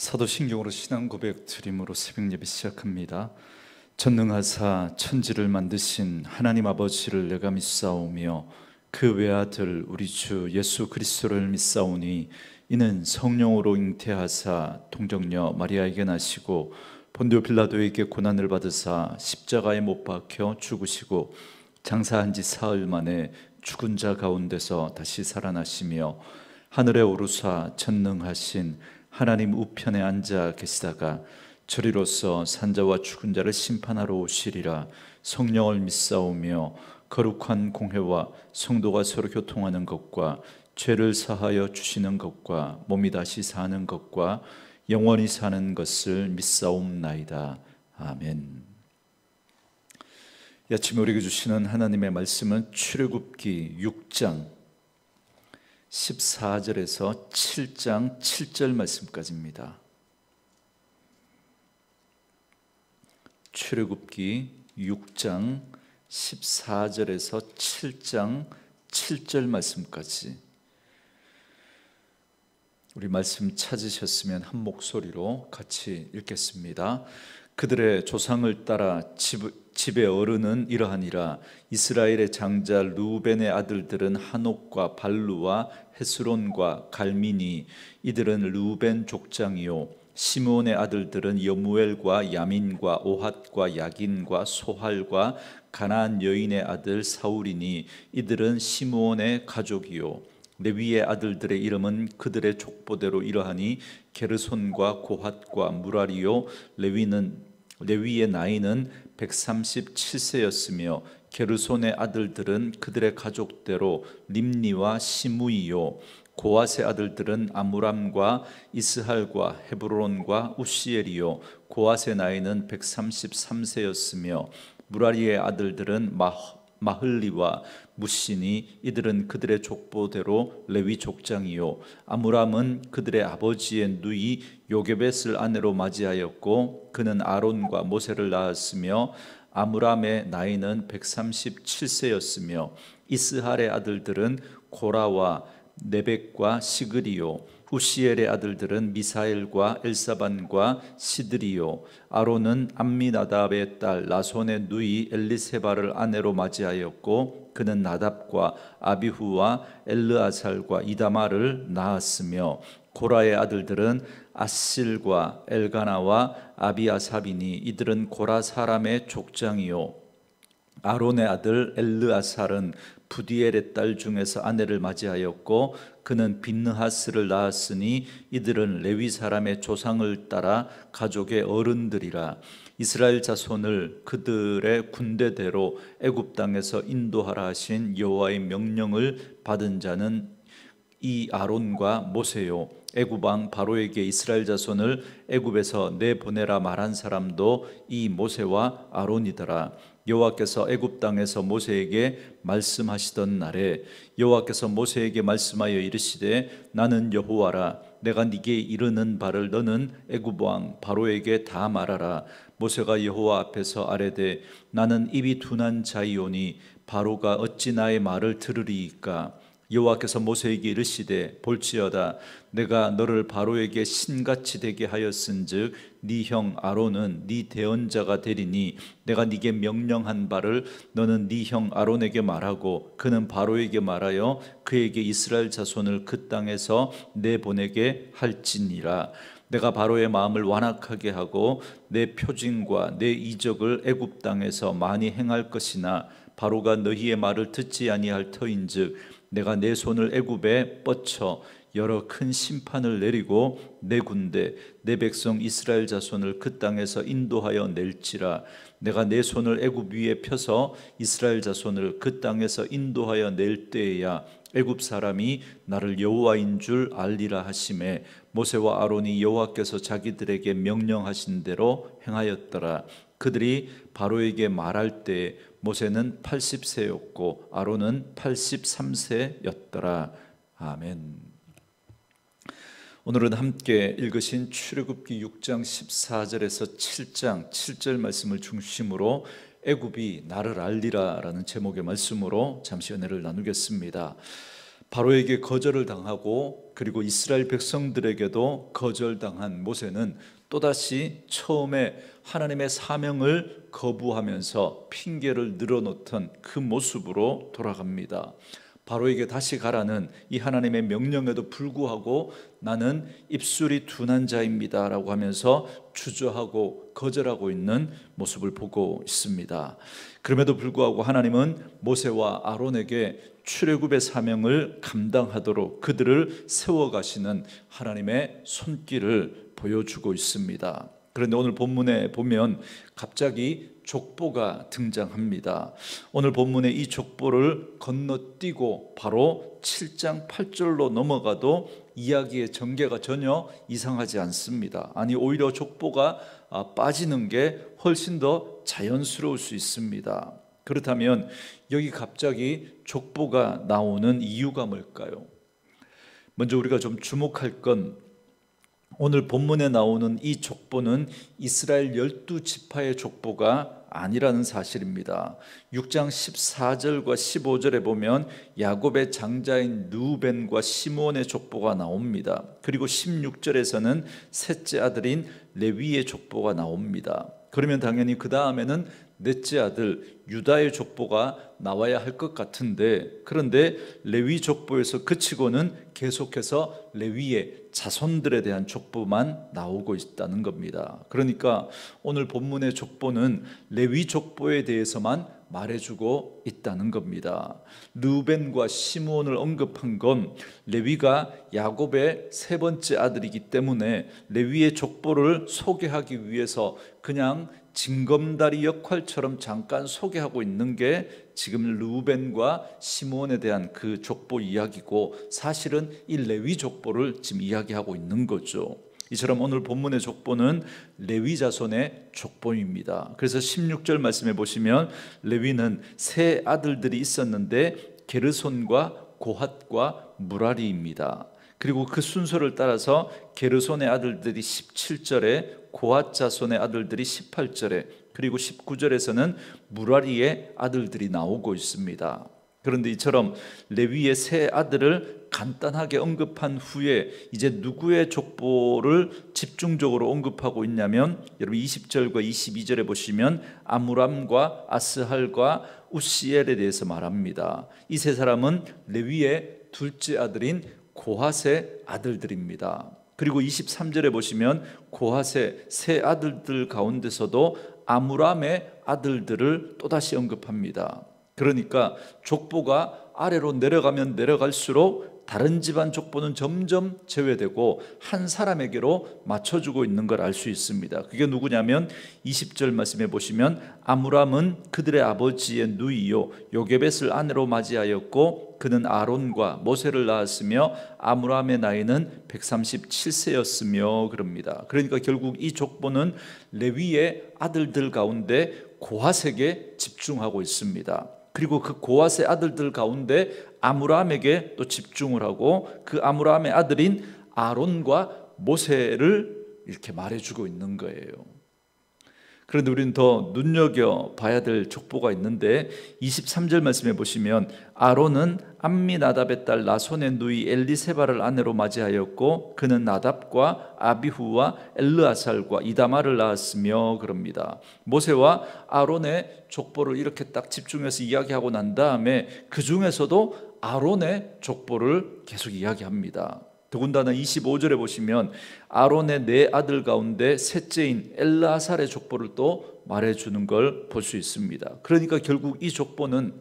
사도신경으로 신앙 고백 드림으로 새벽 예배 시작합니다. 전능하사 천지를 만드신 하나님 아버지를 내가 믿사오며 그 외아들 우리 주 예수 그리스도를 믿사오니 이는 성령으로 잉태하사 동정녀 마리아에게 나시고 본디오 빌라도에게 고난을 받으사 십자가에 못 박혀 죽으시고 장사한 지 사흘 만에 죽은 자 가운데서 다시 살아나시며 하늘에 오르사 전능하신 하나님 우편에 앉아 계시다가 저리로서 산자와 죽은 자를 심판하러 오시리라. 성령을 믿사오며 거룩한 공회와 성도가 서로 교통하는 것과 죄를 사하여 주시는 것과 몸이 다시 사는 것과 영원히 사는 것을 믿사옵나이다. 아멘. 이 아침에 우리에게 주시는 하나님의 말씀은 출애굽기 6장 14절에서 7장 7절 말씀까지입니다. 출애굽기 6장 14절에서 7장 7절 말씀까지. 우리 말씀 찾으셨으면 한 목소리로 같이 읽겠습니다. 그들의 조상을 따라 집의 어른은 이러하니라. 이스라엘의 장자 루벤의 아들들은 한옥과 발루와 헤스론과 갈미니, 이들은 루벤 족장이요. 시므온의 아들들은 여무엘과 야민과 오핫과 야긴과 소할과 가나안 여인의 아들 사울이니, 이들은 시므온의 가족이요. 레위의 아들들의 이름은 그들의 족보대로 이러하니 게르손과 고핫과 무라리요. 레위의 나이는 137세였으며 게르손의 아들들은 그들의 가족대로 림니와 시므이요. 고핫의 아들들은 아므람과 이스할과 헤브론과 우시엘이요. 고핫의 나이는 133세였으며 무라리의 아들들은 마흘리와 무시니, 이들은 그들의 족보대로 레위 족장이요. 아므람은 그들의 아버지의 누이 요게벳을 아내로 맞이하였고 그는 아론과 모세를 낳았으며 아므람의 나이는 137세였으며 이스할의 아들들은 고라와 네벡과 시그리요. 우시엘의 아들들은 미사엘과 엘사반과 시드리요. 아론은 암미나답의 딸 나손의 누이 엘리세바를 아내로 맞이하였고 그는 나답과 아비후와 엘르아살과 이다마를 낳았으며 고라의 아들들은 아실과 엘가나와 아비아삽이니, 이들은 고라 사람의 족장이요. 아론의 아들 엘르아살은 부디엘의 딸 중에서 아내를 맞이하였고 그는 빈느하스를 낳았으니, 이들은 레위 사람의 조상을 따라 가족의 어른들이라. 이스라엘 자손을 그들의 군대대로 애굽 땅에서 인도하라 하신 여호와의 명령을 받은 자는 이 아론과 모세요. 애굽 왕 바로에게 이스라엘 자손을 애굽에서 내보내라 말한 사람도 이 모세와 아론이더라. 여호와께서 애굽 땅에서 모세에게 말씀하시던 날에 여호와께서 모세에게 말씀하여 이르시되, 나는 여호와라. 내가 네게 이르는 바를 너는 애굽 왕 바로에게 다 말하라. 모세가 여호와 앞에서 아뢰되, 나는 입이 둔한 자이오니 바로가 어찌 나의 말을 들으리이까? 여호와께서 모세에게 이르시되, 볼지어다 내가 너를 바로에게 신같이 되게 하였은즉 네 형 아론은 네 대언자가 되리니, 내가 네게 명령한 바를 너는 네 형 아론에게 말하고 그는 바로에게 말하여 그에게 이스라엘 자손을 그 땅에서 내보내게 할지니라. 내가 바로의 마음을 완악하게 하고 내 표징과 내 이적을 애굽 땅에서 많이 행할 것이나 바로가 너희의 말을 듣지 아니할 터인즉 내가 내 손을 애굽에 뻗쳐 여러 큰 심판을 내리고 내 군대 내 백성 이스라엘 자손을 그 땅에서 인도하여 낼지라. 내가 내 손을 애굽 위에 펴서 이스라엘 자손을 그 땅에서 인도하여 낼 때에야 애굽 사람이 나를 여호와인 줄 알리라 하시매, 모세와 아론이 여호와께서 자기들에게 명령하신 대로 행하였더라. 그들이 바로에게 말할 때 모세는 80세였고 아론은 83세였더라. 아멘. 오늘은 함께 읽으신 출애굽기 6장 14절에서 7장 7절 말씀을 중심으로 애굽이 나를 알리라 라는 제목의 말씀으로 잠시 은혜를 나누겠습니다. 바로에게 거절을 당하고 그리고 이스라엘 백성들에게도 거절당한 모세는 또다시 처음에 하나님의 사명을 거부하면서 핑계를 늘어놓던 그 모습으로 돌아갑니다. 바로에게 다시 가라는 이 하나님의 명령에도 불구하고 나는 입술이 둔한 자입니다 라고 하면서 주저하고 거절하고 있는 모습을 보고 있습니다. 그럼에도 불구하고 하나님은 모세와 아론에게 출애굽의 사명을 감당하도록 그들을 세워가시는 하나님의 손길을 보여주고 있습니다. 그런데 오늘 본문에 보면 갑자기 족보가 등장합니다. 오늘 본문의 이 족보를 건너뛰고 바로 7장 8절로 넘어가도 이야기의 전개가 전혀 이상하지 않습니다. 아니 오히려 족보가 빠지는 게 훨씬 더 자연스러울 수 있습니다. 그렇다면 여기 갑자기 족보가 나오는 이유가 뭘까요? 먼저 우리가 좀 주목할 건 오늘 본문에 나오는 이 족보는 이스라엘 12지파의 족보가 아니라는 사실입니다. 6장 14절과 15절에 보면 야곱의 장자인 르우벤과 시므온의 족보가 나옵니다. 그리고 16절에서는 셋째 아들인 레위의 족보가 나옵니다. 그러면 당연히 그 다음에는 넷째 아들 유다의 족보가 나와야 할 것 같은데, 그런데 레위 족보에서 그치고는 계속해서 레위의 자손들에 대한 족보만 나오고 있다는 겁니다. 그러니까 오늘 본문의 족보는 레위 족보에 대해서만 말해주고 있다는 겁니다. 르우벤과 시므온을 언급한 건 레위가 야곱의 세 번째 아들이기 때문에 레위의 족보를 소개하기 위해서 그냥 징검다리 역할처럼 잠깐 소개하고 있는 게 지금 르우벤과 시므온에 대한 그 족보 이야기고, 사실은 이 레위 족보를 지금 이야기하고 있는 거죠. 이처럼 오늘 본문의 족보는 레위 자손의 족보입니다. 그래서 16절 말씀해 보시면 레위는 세 아들들이 있었는데 게르손과 고핫과 무라리입니다. 그리고 그 순서를 따라서 게르손의 아들들이 17절에, 고핫 자손의 아들들이 18절에, 그리고 19절에서는 무라리의 아들들이 나오고 있습니다. 그런데 이처럼 레위의 세 아들을 간단하게 언급한 후에 이제 누구의 족보를 집중적으로 언급하고 있냐면, 여러분 20절과 22절에 보시면 아므람과 아스할과 우시엘에 대해서 말합니다. 이 세 사람은 레위의 둘째 아들인 고핫의 아들들입니다. 그리고 23절에 보시면 고핫의 세 아들들 가운데서도 아므람의 아들들을 또다시 언급합니다. 그러니까 족보가 아래로 내려가면 내려갈수록 다른 집안 족보는 점점 제외되고 한 사람에게로 맞춰주고 있는 걸 알 수 있습니다. 그게 누구냐면 20절 말씀해 보시면 아므람은 그들의 아버지의 누이요 요게벳을 아내로 맞이하였고 그는 아론과 모세를 낳았으며 아므람의 나이는 137세였으며 그럽니다. 그러니까 결국 이 족보는 레위의 아들들 가운데 고핫에게 집중하고 있습니다. 그리고 그 고핫의 아들들 가운데 아므람에게 또 집중을 하고 그 아므람의 아들인 아론과 모세를 이렇게 말해주고 있는 거예요. 그런데 우리는 더 눈여겨봐야 될 족보가 있는데 23절 말씀해 보시면 아론은 암미나답의 딸 나손의 누이 엘리세바를 아내로 맞이하였고 그는 나답과 아비후와 엘르아살과 이다마를 낳았으며 그럽니다. 모세와 아론의 족보를 이렇게 딱 집중해서 이야기하고 난 다음에 그 중에서도 아론의 족보를 계속 이야기합니다. 더군다나 25절에 보시면 아론의 네 아들 가운데 셋째인 엘르아살의 족보를 또 말해주는 걸 볼 수 있습니다. 그러니까 결국 이 족보는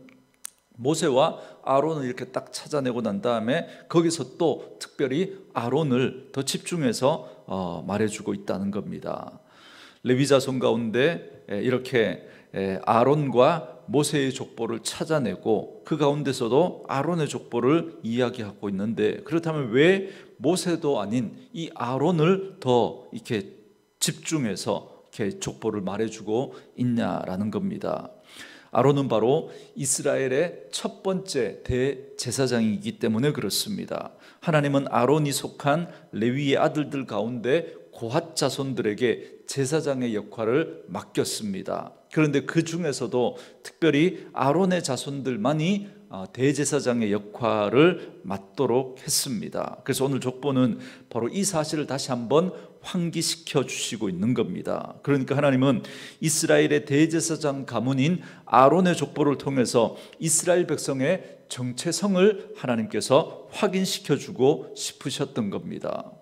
모세와 아론을 이렇게 딱 찾아내고 난 다음에 거기서 또 특별히 아론을 더 집중해서 말해주고 있다는 겁니다. 레위 자손 가운데 이렇게 아론과 모세의 족보를 찾아내고 그 가운데서도 아론의 족보를 이야기하고 있는데, 그렇다면 왜 모세도 아닌 이 아론을 더 이렇게 집중해서 이렇게 족보를 말해주고 있냐라는 겁니다. 아론은 바로 이스라엘의 첫 번째 대제사장이기 때문에 그렇습니다. 하나님은 아론이 속한 레위의 아들들 가운데 고핫 자손들에게 제사장의 역할을 맡겼습니다. 그런데 그 중에서도 특별히 아론의 자손들만이 대제사장의 역할을 맡도록 했습니다. 그래서 오늘 족보는 바로 이 사실을 다시 한번 환기시켜 주시고 있는 겁니다. 그러니까 하나님은 이스라엘의 대제사장 가문인 아론의 족보를 통해서 이스라엘 백성의 정체성을 하나님께서 확인시켜 주고 싶으셨던 겁니다.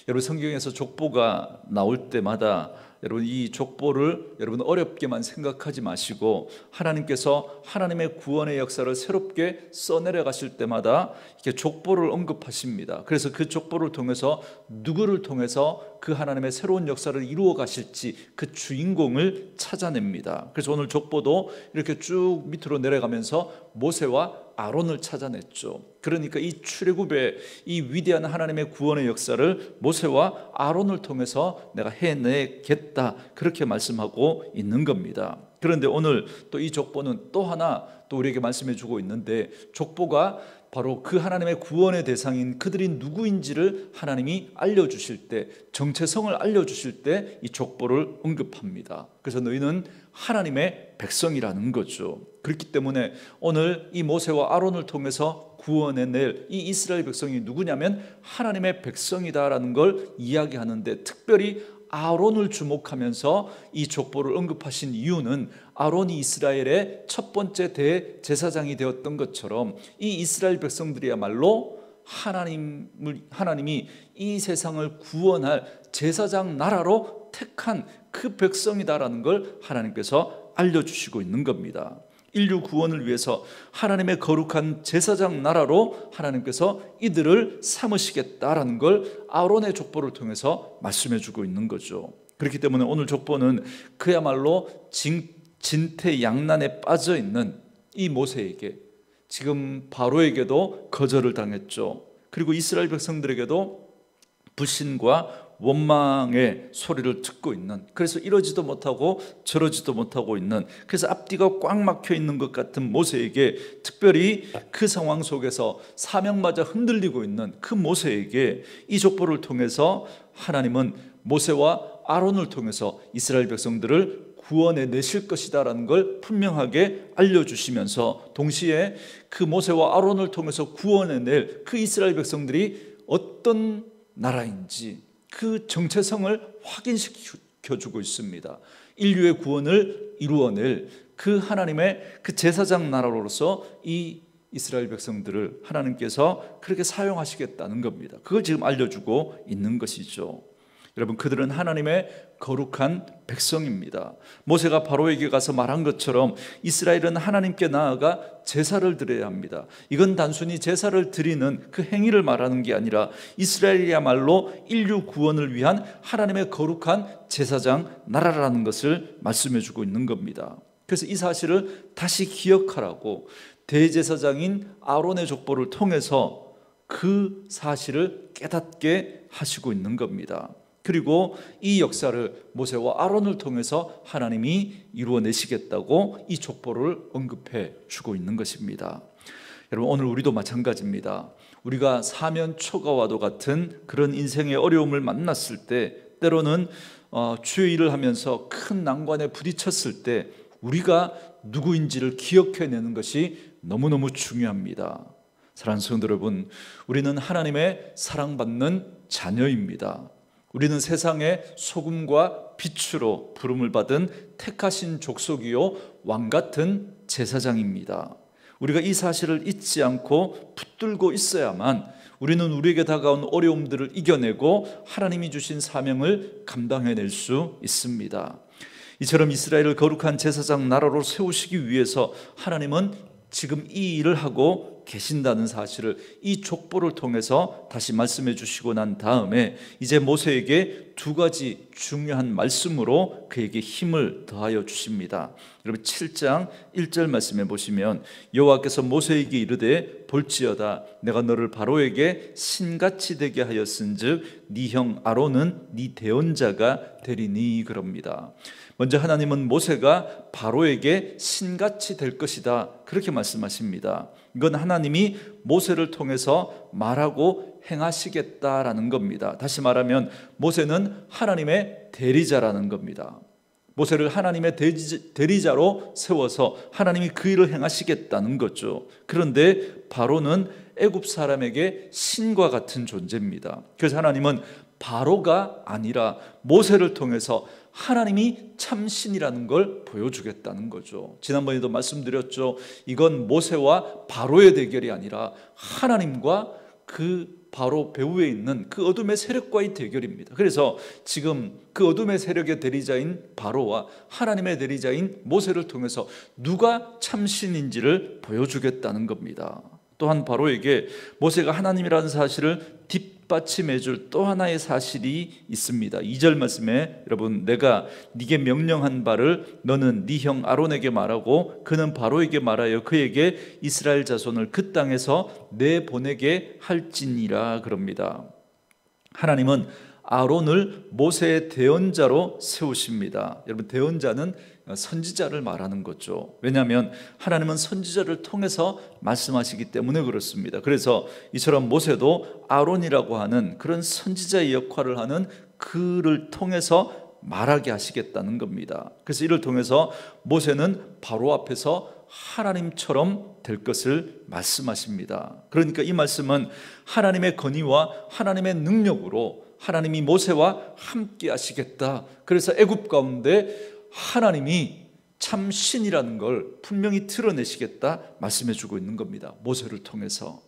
여러분, 성경에서 족보가 나올 때마다 여러분, 이 족보를 여러분 어렵게만 생각하지 마시고 하나님께서 하나님의 구원의 역사를 새롭게 써내려 가실 때마다 이렇게 족보를 언급하십니다. 그래서 그 족보를 통해서 누구를 통해서 그 하나님의 새로운 역사를 이루어 가실지 그 주인공을 찾아냅니다. 그래서 오늘 족보도 이렇게 쭉 밑으로 내려가면서 모세와 아론을 찾아냈죠. 그러니까 이 출애굽의 이 위대한 하나님의 구원의 역사를 모세와 아론을 통해서 내가 해내겠다, 그렇게 말씀하고 있는 겁니다. 그런데 오늘 또 이 족보는 또 하나 또 우리에게 말씀해 주고 있는데, 족보가 바로 그 하나님의 구원의 대상인 그들이 누구인지를 하나님이 알려주실 때, 정체성을 알려주실 때 이 족보를 언급합니다. 그래서 너희는 하나님의 백성이라는 거죠. 그렇기 때문에 오늘 이 모세와 아론을 통해서 구원해낼 이 이스라엘 백성이 누구냐면 하나님의 백성이다라는 걸 이야기하는데, 특별히 아론을 주목하면서 이 족보를 언급하신 이유는 아론이 이스라엘의 첫 번째 대제사장이 되었던 것처럼 이 이스라엘 백성들이야말로 하나님이 이 세상을 구원할 제사장 나라로 택한 그 백성이다라는 걸 하나님께서 알려주시고 있는 겁니다. 인류 구원을 위해서 하나님의 거룩한 제사장 나라로 하나님께서 이들을 삼으시겠다라는 걸 아론의 족보를 통해서 말씀해 주고 있는 거죠. 그렇기 때문에 오늘 족보는 그야말로 진퇴양난에 빠져 있는 이 모세에게, 지금 바로에게도 거절을 당했죠. 그리고 이스라엘 백성들에게도 불신과 원망의 소리를 듣고 있는, 그래서 이러지도 못하고 저러지도 못하고 있는, 그래서 앞뒤가 꽉 막혀 있는 것 같은 모세에게, 특별히 그 상황 속에서 사명마저 흔들리고 있는 그 모세에게 이 족보를 통해서 하나님은 모세와 아론을 통해서 이스라엘 백성들을 구원해 내실 것이다라는 걸 분명하게 알려주시면서, 동시에 그 모세와 아론을 통해서 구원해낼 그 이스라엘 백성들이 어떤 나라인지 그 정체성을 확인시켜주고 있습니다. 인류의 구원을 이루어낼 그 하나님의 그 제사장 나라로서 이 이스라엘 백성들을 하나님께서 그렇게 사용하시겠다는 겁니다. 그걸 지금 알려주고 있는 것이죠. 여러분, 그들은 하나님의 거룩한 백성입니다. 모세가 바로에게 가서 말한 것처럼 이스라엘은 하나님께 나아가 제사를 드려야 합니다. 이건 단순히 제사를 드리는 그 행위를 말하는 게 아니라 이스라엘이야말로 인류 구원을 위한 하나님의 거룩한 제사장 나라라는 것을 말씀해 주고 있는 겁니다. 그래서 이 사실을 다시 기억하라고 대제사장인 아론의 족보를 통해서 그 사실을 깨닫게 하시고 있는 겁니다. 그리고 이 역사를 모세와 아론을 통해서 하나님이 이루어내시겠다고 이 족보를 언급해 주고 있는 것입니다. 여러분, 오늘 우리도 마찬가지입니다. 우리가 사면초가와도 같은 그런 인생의 어려움을 만났을 때, 때로는 주의 일을 하면서 큰 난관에 부딪혔을 때 우리가 누구인지를 기억해내는 것이 너무너무 중요합니다. 사랑하는 성도 여러분, 우리는 하나님의 사랑받는 자녀입니다. 우리는 세상의 소금과 빛으로 부름을 받은 택하신 족속이요 왕같은 제사장입니다. 우리가 이 사실을 잊지 않고 붙들고 있어야만 우리는 우리에게 다가온 어려움들을 이겨내고 하나님이 주신 사명을 감당해낼 수 있습니다. 이처럼 이스라엘을 거룩한 제사장 나라로 세우시기 위해서 하나님은 지금 이 일을 하고 계신다는 사실을 이 족보를 통해서 다시 말씀해 주시고 난 다음에 이제 모세에게 두 가지 중요한 말씀으로 그에게 힘을 더하여 주십니다. 여러분, 7장 1절 말씀해 보시면 여호와께서 모세에게 이르되 볼지어다 내가 너를 바로에게 신같이 되게 하였은즉 네 형 아론은 네 대언자가 되리니, 그럽니다. 먼저 하나님은 모세가 바로에게 신같이 될 것이다, 그렇게 말씀하십니다. 이건 하나님이 모세를 통해서 말하고 행하시겠다라는 겁니다. 다시 말하면 모세는 하나님의 대리자라는 겁니다. 모세를 하나님의 대리자로 세워서 하나님이 그 일을 행하시겠다는 거죠. 그런데 바로는 애굽 사람에게 신과 같은 존재입니다. 그래서 하나님은 바로가 아니라 모세를 통해서 하나님이 참 신이라는 걸 보여주겠다는 거죠. 지난번에도 말씀드렸죠. 이건 모세와 바로의 대결이 아니라 하나님과 그 바로 배후에 있는 그 어둠의 세력과의 대결입니다. 그래서 지금 그 어둠의 세력의 대리자인 바로와 하나님의 대리자인 모세를 통해서 누가 참신인지를 보여주겠다는 겁니다. 또한 바로에게 모세가 하나님이라는 사실을 뒷받침해 줄 또 하나의 사실이 있습니다. 2절 말씀에 여러분, 내가 네게 명령한 바를 너는 네 형 아론에게 말하고 그는 바로에게 말하여 그에게 이스라엘 자손을 그 땅에서 내보내게 할지니라 그럽니다. 하나님은 아론을 모세의 대언자로 세우십니다. 여러분, 대언자는 선지자를 말하는 거죠. 왜냐하면 하나님은 선지자를 통해서 말씀하시기 때문에 그렇습니다. 그래서 이처럼 모세도 아론이라고 하는 그런 선지자의 역할을 하는 그를 통해서 말하게 하시겠다는 겁니다. 그래서 이를 통해서 모세는 바로 앞에서 하나님처럼 될 것을 말씀하십니다. 그러니까 이 말씀은 하나님의 건의와 하나님의 능력으로 하나님이 모세와 함께 하시겠다. 그래서 애굽 가운데 하나님이 참 신이라는 걸 분명히 드러내시겠다 말씀해 주고 있는 겁니다. 모세를 통해서.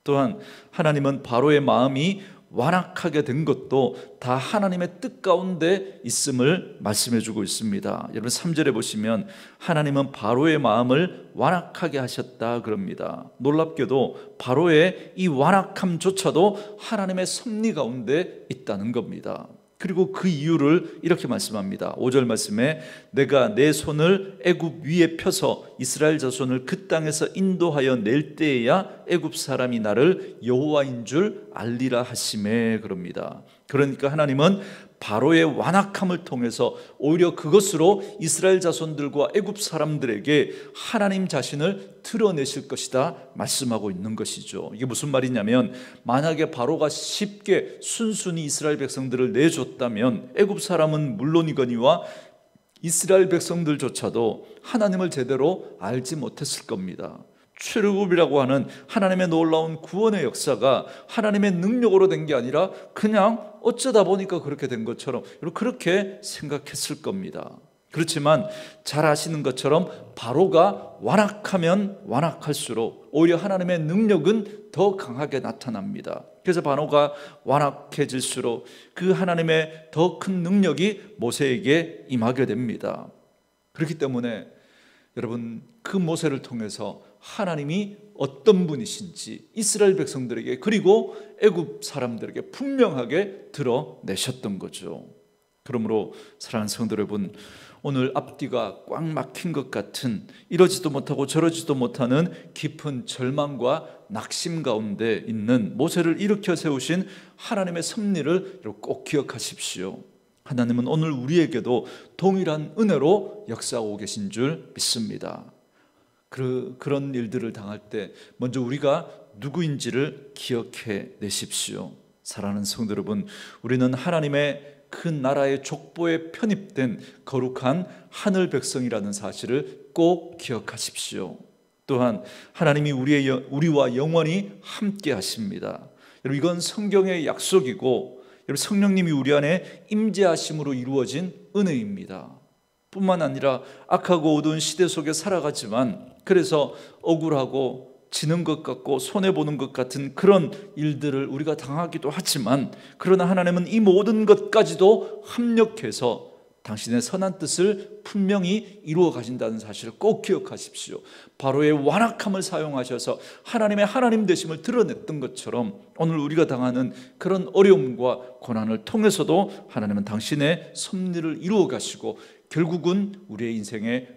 또한 하나님은 바로의 마음이 완악하게 된 것도 다 하나님의 뜻 가운데 있음을 말씀해 주고 있습니다. 여러분 3절에 보시면 하나님은 바로의 마음을 완악하게 하셨다 그럽니다. 놀랍게도 바로의 이 완악함조차도 하나님의 섭리 가운데 있다는 겁니다. 그리고 그 이유를 이렇게 말씀합니다. 5절 말씀에 내가 내 손을 애굽 위에 펴서 이스라엘 자손을 그 땅에서 인도하여 낼 때에야 애굽 사람이 나를 여호와인 줄 알리라 하시매 그럽니다. 그러니까 하나님은 바로의 완악함을 통해서 오히려 그것으로 이스라엘 자손들과 애굽 사람들에게 하나님 자신을 드러내실 것이다 말씀하고 있는 것이죠. 이게 무슨 말이냐면 만약에 바로가 쉽게 순순히 이스라엘 백성들을 내줬다면 애굽 사람은 물론이거니와 이스라엘 백성들조차도 하나님을 제대로 알지 못했을 겁니다. 출애굽이라고 하는 하나님의 놀라운 구원의 역사가 하나님의 능력으로 된 게 아니라 그냥 어쩌다 보니까 그렇게 된 것처럼 그렇게 생각했을 겁니다. 그렇지만 잘 아시는 것처럼 바로가 완악하면 완악할수록 오히려 하나님의 능력은 더 강하게 나타납니다. 그래서 바로가 완악해질수록 그 하나님의 더 큰 능력이 모세에게 임하게 됩니다. 그렇기 때문에 여러분 그 모세를 통해서 하나님이 어떤 분이신지 이스라엘 백성들에게 그리고 애굽 사람들에게 분명하게 드러내셨던 거죠. 그러므로 사랑하는 성도 여러분, 오늘 앞뒤가 꽉 막힌 것 같은 이러지도 못하고 저러지도 못하는 깊은 절망과 낙심 가운데 있는 모세를 일으켜 세우신 하나님의 섭리를 꼭 기억하십시오. 하나님은 오늘 우리에게도 동일한 은혜로 역사하고 계신 줄 믿습니다. 그런 일들을 당할 때 먼저 우리가 누구인지를 기억해 내십시오. 사랑하는 성도 여러분, 우리는 하나님의 그 나라의 족보에 편입된 거룩한 하늘 백성이라는 사실을 꼭 기억하십시오. 또한 하나님이 우리와 영원히 함께 하십니다. 여러분, 이건 성경의 약속이고 여러분, 성령님이 우리 안에 임재하심으로 이루어진 은혜입니다. 뿐만 아니라 악하고 어두운 시대 속에 살아가지만 그래서 억울하고 지는 것 같고 손해보는 것 같은 그런 일들을 우리가 당하기도 하지만 그러나 하나님은 이 모든 것까지도 합력해서 당신의 선한 뜻을 분명히 이루어 가신다는 사실을 꼭 기억하십시오. 바로의 완악함을 사용하셔서 하나님의 하나님 되심을 드러냈던 것처럼 오늘 우리가 당하는 그런 어려움과 고난을 통해서도 하나님은 당신의 섭리를 이루어 가시고 결국은 우리의 인생에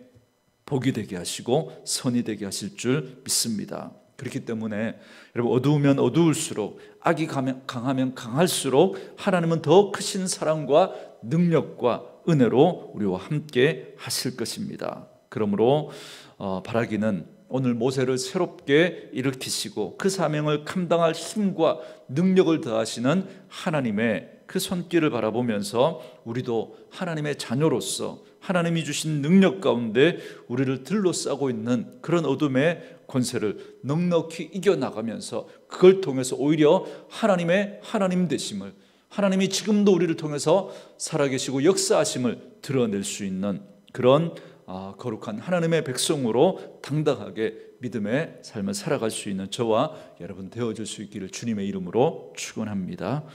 복이 되게 하시고 선이 되게 하실 줄 믿습니다. 그렇기 때문에 여러분, 어두우면 어두울수록 악이 강하면 강할수록 하나님은 더 크신 사랑과 능력과 은혜로 우리와 함께 하실 것입니다. 그러므로 바라기는 오늘 모세를 새롭게 일으키시고 그 사명을 감당할 힘과 능력을 더하시는 하나님의 그 손길을 바라보면서 우리도 하나님의 자녀로서 하나님이 주신 능력 가운데 우리를 둘러싸고 있는 그런 어둠의 권세를 넉넉히 이겨나가면서 그걸 통해서 오히려 하나님의 하나님 되심을, 하나님이 지금도 우리를 통해서 살아계시고 역사하심을 드러낼 수 있는 그런 거룩한 하나님의 백성으로 당당하게 믿음의 삶을 살아갈 수 있는 저와 여러분 되어줄 수 있기를 주님의 이름으로 축원합니다.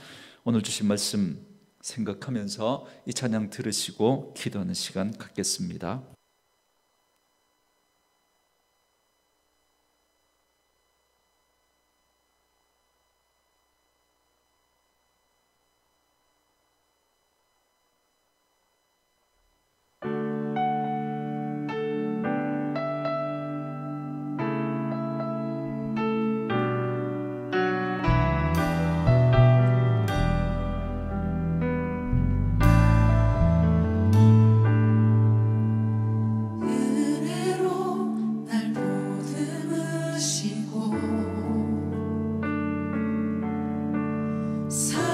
오늘 주신 말씀 생각하면서 이 찬양 들으시고 기도하는 시간 갖겠습니다. 사